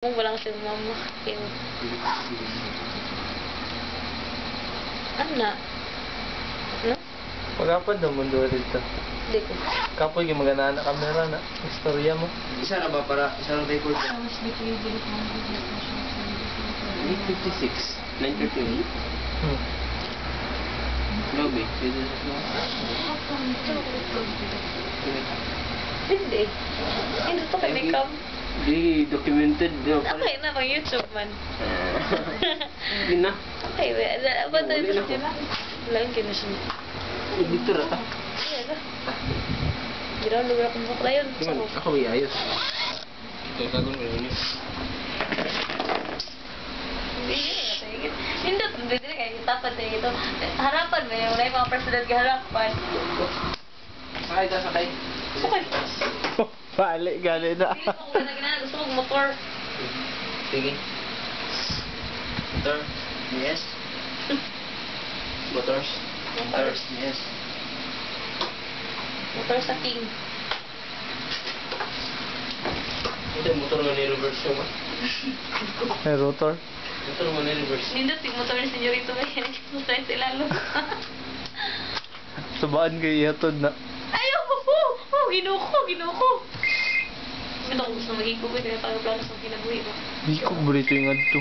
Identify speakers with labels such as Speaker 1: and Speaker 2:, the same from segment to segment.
Speaker 1: Kung wala kasi mama. Yung... Ana? No?
Speaker 2: Pagkapad daw mundo dito.
Speaker 1: Hindi ko.
Speaker 2: Kapoy yung magana na kamera na. Istorya mo.
Speaker 3: Isa na ba para isang record?
Speaker 4: 856.
Speaker 3: 9:30. Lobby.
Speaker 1: Hindi. Hindi to kay makeup.
Speaker 3: Di documented.
Speaker 1: Okay na pang YouTube man.
Speaker 3: Hindi na.
Speaker 1: Okay, ba tayo sa sila? Lang kina siya.
Speaker 3: Dito rata.
Speaker 1: Iya ka. Giraw lugar akong bakla yun.
Speaker 3: Ako may ayos. Ito kagon ko yun.
Speaker 1: Hindi kayo tapat na ito. Harapan mo yung mga president ka harapan.
Speaker 3: Sakay ka, sakay.
Speaker 1: Sakay.
Speaker 2: Balik, gali na.
Speaker 1: Hindi ko kung ginana. Gusto kong motor.
Speaker 3: Sige. Motor. Yes. Motors. Motors. Yes.
Speaker 1: Motor sa king.
Speaker 3: Ito yung motor nga ni-reverse mo.
Speaker 2: May rotor.
Speaker 3: Motor nga ni-reverse.
Speaker 1: Nindot yung motor ni senyorito ba yan? Motor sa ilalo.
Speaker 2: Subaan kayo ihatod na.
Speaker 1: Ayaw mo po! Oh, ginuko, ginuko. Ito kung gusto maging kuboy, kaya tayo plano sa kinabuhi ba?
Speaker 2: Hindi ko burito yung adto.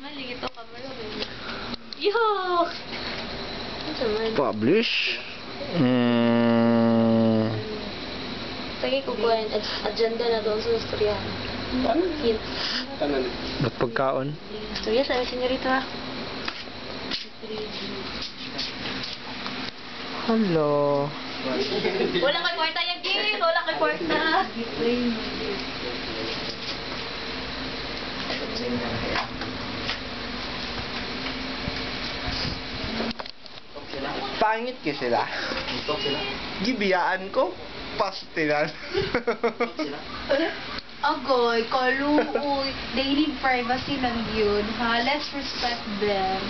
Speaker 1: Maling ito, camera. Yuck! Ano naman?
Speaker 2: Publish.
Speaker 1: Tagay ko po yung agenda na doon sa istorya. Hint.
Speaker 3: Kanan.
Speaker 2: Ba't pagkaon?
Speaker 1: Istorya, sabi senyorito ha.
Speaker 2: Hello.
Speaker 1: Wala kay kwarta yan, Gil! Wala kay kwarta!
Speaker 2: Pangit ka sila.
Speaker 3: Talk sila.
Speaker 2: Gibiyaan ko. Pastilan.
Speaker 3: Talk sila.
Speaker 4: Agoy, kaluoy. They need privacy lang yun, ha? Let's respect them.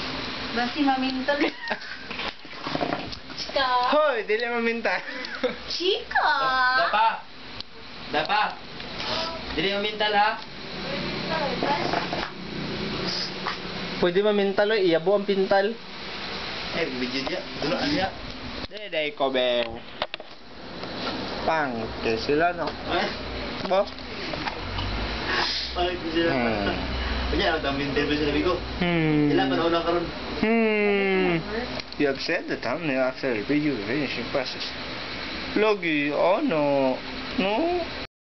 Speaker 4: Basi mamintol. Chika.
Speaker 2: Hoy, dili maminta.
Speaker 4: Chika!
Speaker 3: Dapa! Dapa! Dili yung mental ha?
Speaker 2: Pwede mamintal o iyabo ang pintal.
Speaker 3: Eh, video niya. Dulo, ano niya?
Speaker 2: Deday ko, beng. Pangit ka sila, no?
Speaker 3: Eh?
Speaker 2: Bo?
Speaker 3: Ay, sila. Kanya, ang dami interview sa ko. Sila, panahon na karon.
Speaker 2: You have said the time after the video finishing process. Logi, oh no. No?